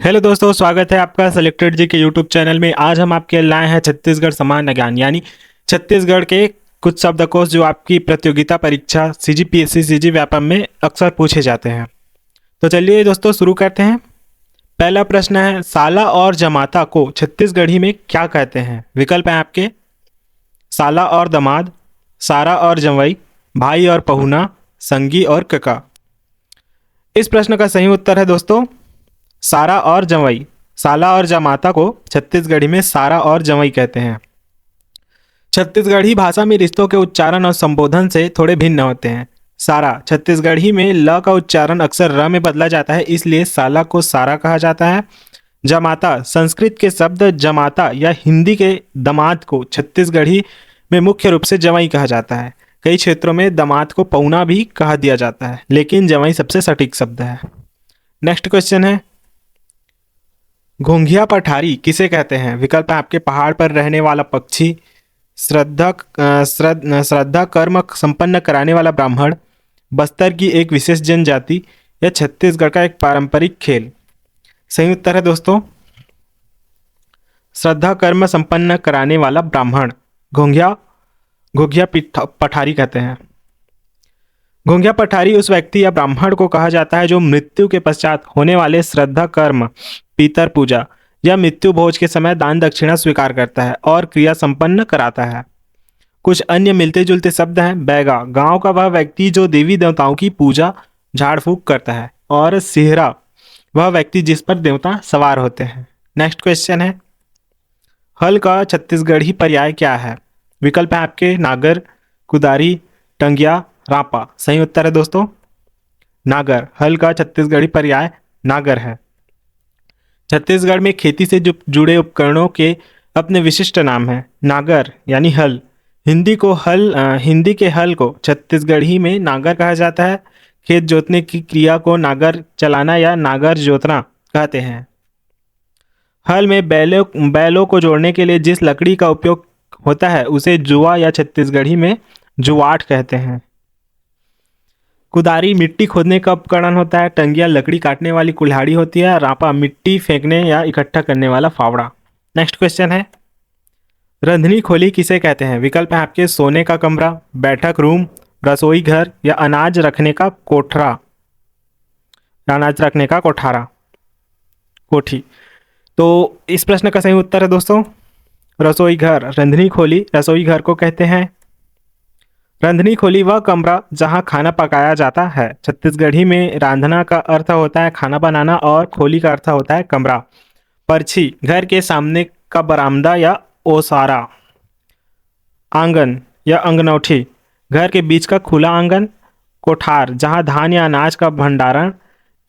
Hello दोस्तों, स्वागत है आपका सेलेक्टेड जी के यूट्यूब चैनल में। आज हम आपके लाए हैं छत्तीसगढ़ सामान्य ज्ञान यानी छत्तीसगढ़ के कुछ शब्दकोश जो आपकी प्रतियोगिता परीक्षा सीजीपीएससी सीजी व्यापम में अक्सर पूछे जाते हैं। तो चलिए दोस्तों शुरू करते हैं। पहला प्रश्न है, साला और जमाता को छत्तीसगढ़ी में क्या कहते हैं? विकल्प है आपके साला और दमाद, सारा और जंवई, भाई और पहुना, संगी और कका। इस प्रश्न का सही उत्तर है दोस्तों सारा और जंवई। साला और जमाता को छत्तीसगढ़ी में सारा और जंवई कहते हैं। छत्तीसगढ़ी भाषा में रिश्तों के उच्चारण और संबोधन से थोड़े भिन्न होते हैं। सारा छत्तीसगढ़ी में ल का उच्चारण अक्सर र में बदला जाता है, इसलिए साला को सारा कहा जाता है। जमाता संस्कृत के शब्द जमाता या हिंदी के दमाद को छत्तीसगढ़ी में मुख्य रूप से जंवई कहा जाता है। कई क्षेत्रों में दमाद को पौना भी कहा दिया जाता है, लेकिन जंवई सबसे सटीक शब्द है। नेक्स्ट क्वेश्चन है, घोंघिया पठारी किसे कहते हैं? विकल्प है आपके पहाड़ पर रहने वाला पक्षी, श्रद्धा कर्म संपन्न कराने वाला ब्राह्मण, बस्तर की एक विशेष जनजाति या छत्तीसगढ़ का एक पारंपरिक खेल। सही उत्तर है दोस्तों श्रद्धा कर्म संपन्न कराने वाला ब्राह्मण घोंघिया घोंघिया पठारी कहते हैं। घोंघिया पठारी उस व्यक्ति या ब्राह्मण को कहा जाता है जो मृत्यु के पश्चात होने वाले श्रद्धा कर्म, पितर पूजा या मृत्यु भोज के समय दान दक्षिणा स्वीकार करता है और क्रिया संपन्न कराता है। कुछ अन्य मिलते जुलते शब्द हैं। बैगा गांव का वह व्यक्ति जो देवी देवताओं की पूजा झाड़ फूक करता है, और सिहरा वह व्यक्ति जिस पर देवता सवार होते हैं। नेक्स्ट क्वेश्चन है, हल का छत्तीसगढ़ी पर्याय क्या है? विकल्प है आपके नागर, कुदारी, टंगिया, रापा। सही उत्तर है दोस्तों नागर। हल का छत्तीसगढ़ी पर्याय नागर है। छत्तीसगढ़ में खेती से जुड़े उपकरणों के अपने विशिष्ट नाम हैं। नागर यानी हल, हिंदी के हल को छत्तीसगढ़ी में नागर कहा जाता है। खेत जोतने की क्रिया को नागर चलाना या नागर जोतना कहते हैं। हल में बैलों को जोड़ने के लिए जिस लकड़ी का उपयोग होता है उसे जुआ या छत्तीसगढ़ी में जुवाट कहते हैं। कुदारी मिट्टी खोदने का उपकरण होता है। टंगिया लकड़ी काटने वाली कुल्हाड़ी होती है। रापा मिट्टी फेंकने या इकट्ठा करने वाला फावड़ा। नेक्स्ट क्वेश्चन है, रंधनी खोली किसे कहते हैं? विकल्प है आपके सोने का कमरा, बैठक रूम, रसोई घर या अनाज रखने का कोठारा कोठी। तो इस प्रश्न का सही उत्तर है दोस्तों रसोई घर। रंधनी खोली रसोई घर को कहते हैं। रंधनी खोली वह कमरा जहां खाना पकाया जाता है। छत्तीसगढ़ी में रांधना का अर्थ होता है खाना बनाना और खोली का अर्थ होता है कमरा। परछी घर के सामने का बरामदा या ओसारा। आंगन या अंगनौठी घर के बीच का खुला आंगन। कोठार जहां धान या अनाज का भंडारण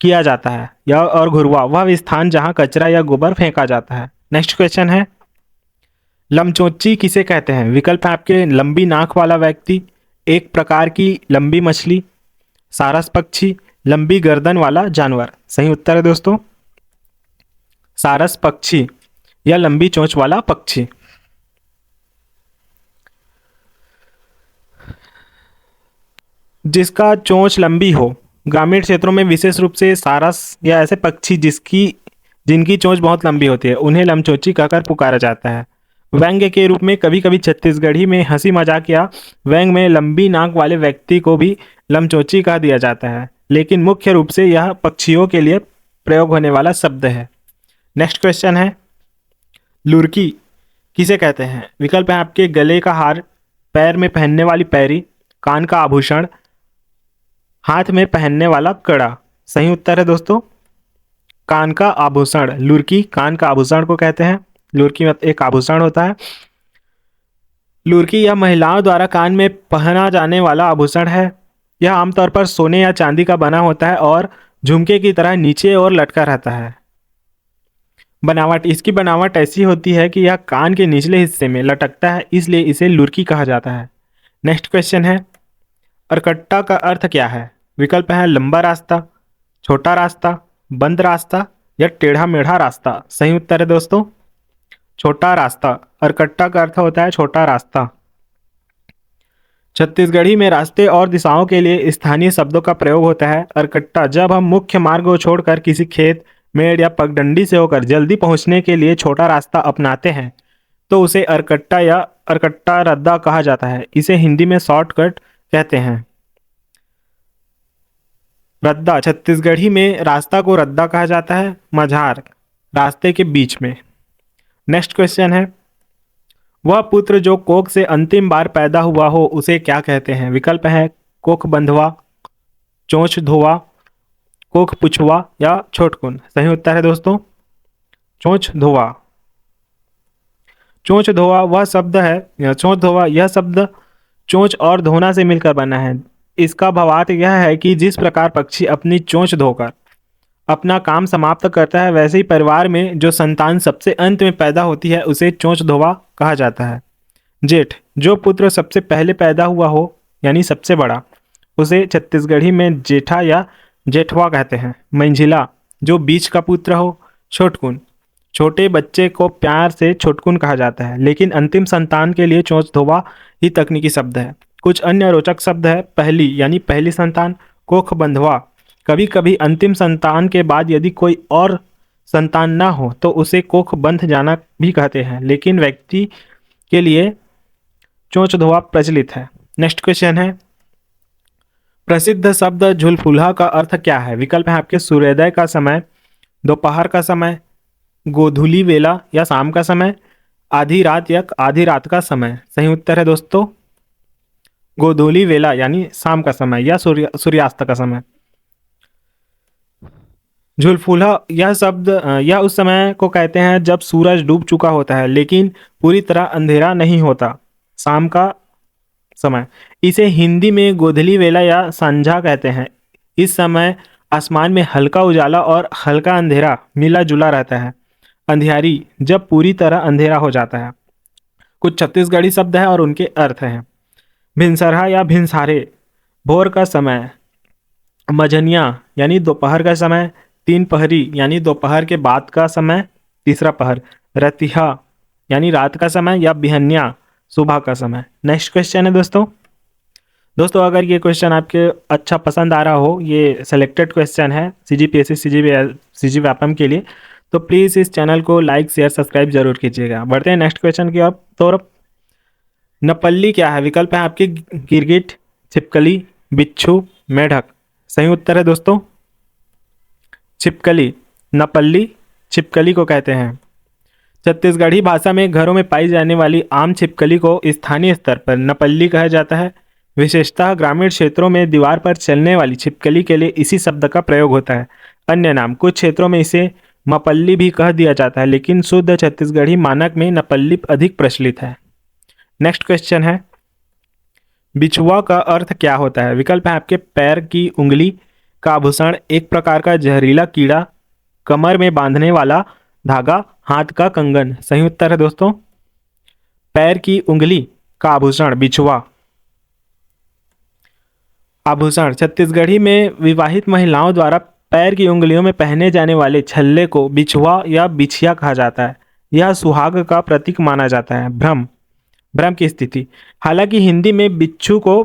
किया जाता है। या और घुरवा वह स्थान जहां कचरा या गोबर फेंका जाता है। नेक्स्ट क्वेश्चन है, लमचोची किसे कहते हैं? विकल्प है आपके लंबी नाक वाला व्यक्ति, एक प्रकार की लंबी मछली, सारस पक्षी, लंबी गर्दन वाला जानवर। सही उत्तर है दोस्तों सारस पक्षी या लंबी चोंच वाला पक्षी। जिसका चोंच लंबी हो। ग्रामीण क्षेत्रों में विशेष रूप से सारस या ऐसे पक्षी जिनकी चोंच बहुत लंबी होती है उन्हें लमचोची कहकर पुकारा जाता है। व्यंग्य के रूप में कभी कभी छत्तीसगढ़ी में हंसी मजाक या व्यंग में लंबी नाक वाले व्यक्ति को भी लमचोची कहा दिया जाता है, लेकिन मुख्य रूप से यह पक्षियों के लिए प्रयोग होने वाला शब्द है। नेक्स्ट क्वेश्चन है, लुरकी किसे कहते हैं? विकल्प है आपके गले का हार, पैर में पहनने वाली पैरी, कान का आभूषण, हाथ में पहनने वाला कड़ा। सही उत्तर है दोस्तों कान का आभूषण। लुरकी कान का आभूषण को कहते हैं। लुरकी एक आभूषण होता है। लुरकी यह महिलाओं द्वारा कान में पहना जाने वाला आभूषण है। यह आमतौर पर सोने या चांदी का बना होता है और झुमके की तरह नीचे और लटका रहता है। इसकी बनावट ऐसी होती है कि यह कान के निचले हिस्से में लटकता है, इसलिए इसे लुरकी कहा जाता है। नेक्स्ट क्वेश्चन है, अरकट्टा का अर्थ क्या है? विकल्प है लंबा रास्ता, छोटा रास्ता, बंद रास्ता या टेढ़ा मेढ़ा रास्ता। सही उत्तर है दोस्तों छोटा रास्ता। अरकट्टा का अर्थ होता है छोटा रास्ता। छत्तीसगढ़ी में रास्ते और दिशाओं के लिए स्थानीय शब्दों का प्रयोग होता है। अरकट्टा जब हम मुख्य मार्ग को छोड़कर किसी खेत, मेड़ या पगडंडी से होकर जल्दी पहुंचने के लिए छोटा रास्ता अपनाते हैं तो उसे अरकट्टा या अरकट्टा रद्दा कहा जाता है। इसे हिंदी में शॉर्टकट कहते हैं। रद्दा, छत्तीसगढ़ी में रास्ता को रद्दा कहा जाता है। मझार, रास्ते के बीच में। नेक्स्ट क्वेश्चन है, वह पुत्र जो कोख से अंतिम बार पैदा हुआ हो उसे क्या कहते हैं? विकल्प है कोख बंधवा, चोंच धोवा, कोख पुछवा या छोटकुन। सही उत्तर है दोस्तों चोंच धोवा। चोंच धोवा वह शब्द है, चोंच धोवा यह शब्द चोंच और धोना से मिलकर बना है। इसका भावार्थ यह है कि जिस प्रकार पक्षी अपनी चोंच धोकर अपना काम समाप्त करता है, वैसे ही परिवार में जो संतान सबसे अंत में पैदा होती है उसे चोंच धोवा कहा जाता है। जेठ, जो पुत्र सबसे पहले पैदा हुआ हो यानी सबसे बड़ा, उसे छत्तीसगढ़ी में जेठा या जेठवा कहते हैं। मंझिला, जो बीच का पुत्र हो। छोटकुन, छोटे बच्चे को प्यार से छोटकुन कहा जाता है, लेकिन अंतिम संतान के लिए चोंच धोवा ही तकनीकी शब्द है। कुछ अन्य रोचक शब्द है पहली यानी पहली संतान, कोख बंधवा, कभी कभी अंतिम संतान के बाद यदि कोई और संतान ना हो तो उसे कोख बंध जाना भी कहते हैं, लेकिन व्यक्ति के लिए चोंच धोवा प्रचलित है। नेक्स्ट क्वेश्चन है, प्रसिद्ध शब्द झुलफुलहा का अर्थ क्या है? विकल्प है आपके सूर्योदय का समय, दोपहर का समय, गोधूली वेला या शाम का समय, आधी रात या आधी रात का समय। सही उत्तर है दोस्तों गोधूली वेला यानी शाम का समय या सूर्यास्त का समय। झुलफुलहा यह शब्द यह उस समय को कहते हैं जब सूरज डूब चुका होता है लेकिन पूरी तरह अंधेरा नहीं होता, शाम का समय। इसे हिंदी में गोधली वेला या संझा कहते हैं। इस समय आसमान में हल्का उजाला और हल्का अंधेरा मिला जुला रहता है। अंधियारी, जब पूरी तरह अंधेरा हो जाता है। कुछ छत्तीसगढ़ी शब्द हैं और उनके अर्थ हैं। भिनसरहा या भिनसारे, भोर का समय। मझनिया यानी दोपहर का समय। तीन पहरी यानी दोपहर के बाद का समय, तीसरा पहर। रतिहा यानी रात का समय या बिहन्या सुबह का समय। नेक्स्ट क्वेश्चन है दोस्तों अगर ये क्वेश्चन आपके अच्छा पसंद आ रहा हो, ये सेलेक्टेड क्वेश्चन है CGPSC CG व्यापम के लिए, तो प्लीज़ इस चैनल को लाइक शेयर सब्सक्राइब जरूर कीजिएगा। बढ़ते हैं नेक्स्ट क्वेश्चन की ओर। नपल्ली क्या है? विकल्प है आपके गिरगिट, छिपकली, बिच्छू, मेढक। सही उत्तर है दोस्तों छिपकली। नपल्ली छिपकली को कहते हैं। छत्तीसगढ़ी भाषा में घरों में पाई जाने वाली आम छिपकली को स्थानीय स्तर पर नपल्ली कहा जाता है। विशेषतः ग्रामीण क्षेत्रों में दीवार पर चलने वाली छिपकली के लिए इसी शब्द का प्रयोग होता है। अन्य नाम, कुछ क्षेत्रों में इसे मपल्ली भी कह दिया जाता है, लेकिन शुद्ध छत्तीसगढ़ी मानक में नपल्ली अधिक प्रचलित है। नेक्स्ट क्वेश्चन है, बिछुआ का अर्थ क्या होता है? विकल्प है आपके पैर की उंगली का आभूषण, एक प्रकार का जहरीला कीड़ा, कमर में बांधने वाला धागा, हाथ का कंगन। सही उत्तर है दोस्तों पैर की उंगली का आभूषण बिछुआ। आभूषण, छत्तीसगढ़ी में विवाहित महिलाओं द्वारा पैर की उंगलियों में पहने जाने वाले छल्ले को बिछुआ या बिछिया कहा जाता है। यह सुहाग का प्रतीक माना जाता है। भ्रम की स्थिति, हालांकि हिंदी में बिच्छू को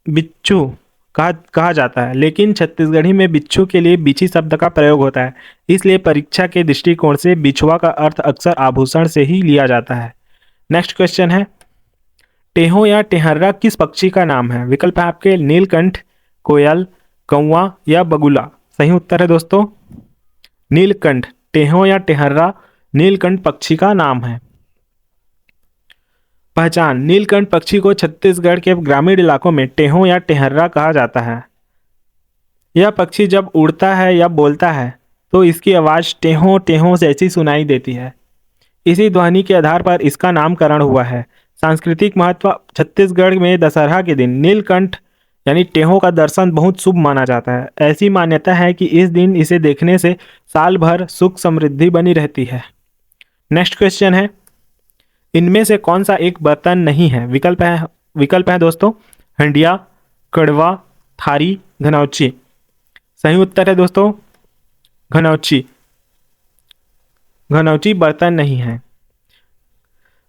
बिच्छू कहा जाता है, लेकिन छत्तीसगढ़ी में बिच्छू के लिए बिछी शब्द का प्रयोग होता है। इसलिए परीक्षा के दृष्टिकोण से बिछुआ का अर्थ अक्सर आभूषण से ही लिया जाता है। नेक्स्ट क्वेश्चन है, टेहो या टेहर्रा किस पक्षी का नाम है? विकल्प है आपके नीलकंठ, कोयल, कौवा या बगुला। सही उत्तर है दोस्तों नीलकंठ। टेहो या टेहर्रा नीलकंठ पक्षी का नाम है। पहचान, नीलकंठ पक्षी को छत्तीसगढ़ के ग्रामीण इलाकों में टेहो या टेहर्रा कहा जाता है। यह पक्षी जब उड़ता है या बोलता है तो इसकी आवाज़ टेहो टेहो जैसी सुनाई देती है। इसी ध्वनि के आधार पर इसका नामकरण हुआ है। सांस्कृतिक महत्व, छत्तीसगढ़ में दशहरा के दिन नीलकंठ यानी टेहो का दर्शन बहुत शुभ माना जाता है। ऐसी मान्यता है कि इस दिन इसे देखने से साल भर सुख समृद्धि बनी रहती है। नेक्स्ट क्वेश्चन है, इनमें से कौन सा एक बर्तन नहीं है? विकल्प है दोस्तों हंडिया, कड़वा, थारी, घनौची। सही उत्तर है दोस्तों घनौची। घनौची बर्तन नहीं है।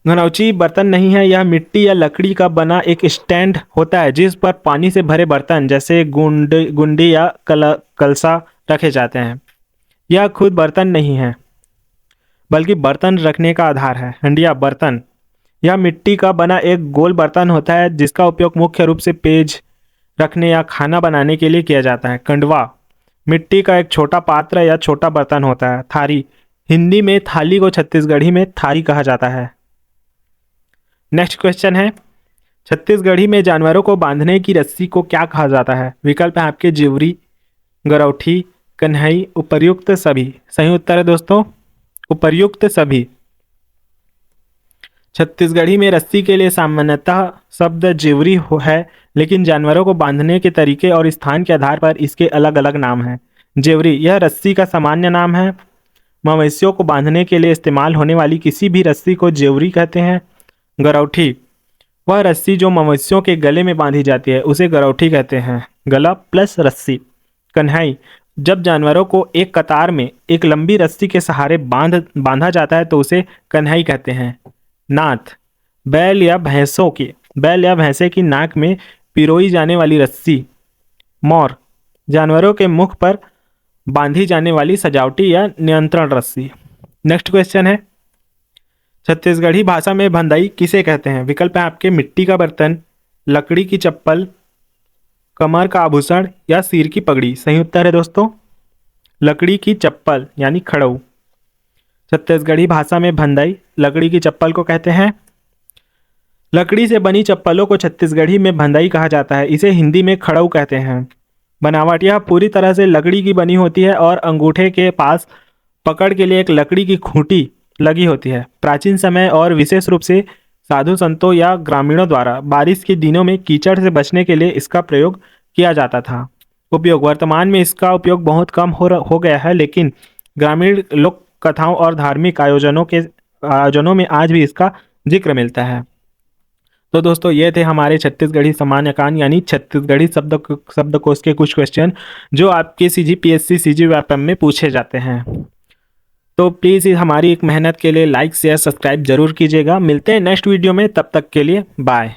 घनौची बर्तन नहीं है। यह मिट्टी या लकड़ी का बना एक स्टैंड होता है जिस पर पानी से भरे बर्तन जैसे गुंडी या कलसा रखे जाते हैं। यह खुद बर्तन नहीं है बल्कि बर्तन रखने का आधार है। हंडिया बर्तन, यह मिट्टी का बना एक गोल बर्तन होता है जिसका उपयोग मुख्य रूप से पेज रखने या खाना बनाने के लिए किया जाता है। कंडवा, मिट्टी का एक छोटा पात्र या छोटा बर्तन होता है। थारी, हिंदी में थाली को छत्तीसगढ़ी में थारी कहा जाता है। नेक्स्ट क्वेश्चन है, छत्तीसगढ़ी में जानवरों को बांधने की रस्सी को क्या कहा जाता है? विकल्प है आपके जिवरी, गरौठी, कन्हई, उपर्युक्त सभी। सही उत्तर है दोस्तों उपर्युक्त सभी। छत्तीसगढ़ी में रस्सी के लिए सामान्यतः शब्द जिवरी है, लेकिन जानवरों को बांधने के तरीके और स्थान के आधार पर इसके अलग अलग नाम हैं। जिवरी, यह रस्सी का सामान्य नाम है। मवेशियों को बांधने के लिए इस्तेमाल होने वाली किसी भी रस्सी को जिवरी कहते हैं। गरौठी, वह रस्सी जो मवेशियों के गले में बांधी जाती है उसे गरौठी कहते हैं। गला प्लस रस्सी। कन्हई, जब जानवरों को एक कतार में एक लंबी रस्सी के सहारे बांधा जाता है तो उसे कन्हई कहते हैं। नाथ, बैल या भैंसे की नाक में पिरोई जाने वाली रस्सी। मोर, जानवरों के मुख पर बांधी जाने वाली सजावटी या नियंत्रण रस्सी। नेक्स्ट क्वेश्चन है, छत्तीसगढ़ी भाषा में भंदाई किसे कहते हैं? विकल्प है आपके मिट्टी का बर्तन, लकड़ी की चप्पल, कमर का आभूषण या सिर की पगड़ी। सही उत्तर है दोस्तों लकड़ी की चप्पल यानी खड़ऊ। छत्तीसगढ़ी भाषा में भंदाई लकड़ी की चप्पल को कहते हैं। लकड़ी से बनी चप्पलों को छत्तीसगढ़ी में भंदाई कहा जाता है। इसे हिंदी में खड़ऊ कहते हैं। बनावट, यह पूरी तरह से लकड़ी की बनी होती है और अंगूठे के पास पकड़ के लिए एक लकड़ी की खूंटी लगी होती है। प्राचीन समय और विशेष रूप से साधु संतों या ग्रामीणों द्वारा बारिश के दिनों में कीचड़ से बचने के लिए इसका प्रयोग किया जाता था। उपयोग, वर्तमान में इसका उपयोग बहुत कम हो गया है, लेकिन ग्रामीण लोक कथाओं और धार्मिक आयोजनों में आज भी इसका जिक्र मिलता है। तो दोस्तों ये थे हमारे छत्तीसगढ़ी सामान्य ज्ञान यानी छत्तीसगढ़ी शब्दकोश के कुछ क्वेश्चन जो आपके CGPSC CGVAPM में पूछे जाते हैं। तो प्लीज़ हमारी एक मेहनत के लिए लाइक शेयर सब्सक्राइब जरूर कीजिएगा। मिलते हैं नेक्स्ट वीडियो में, तब तक के लिए बाय।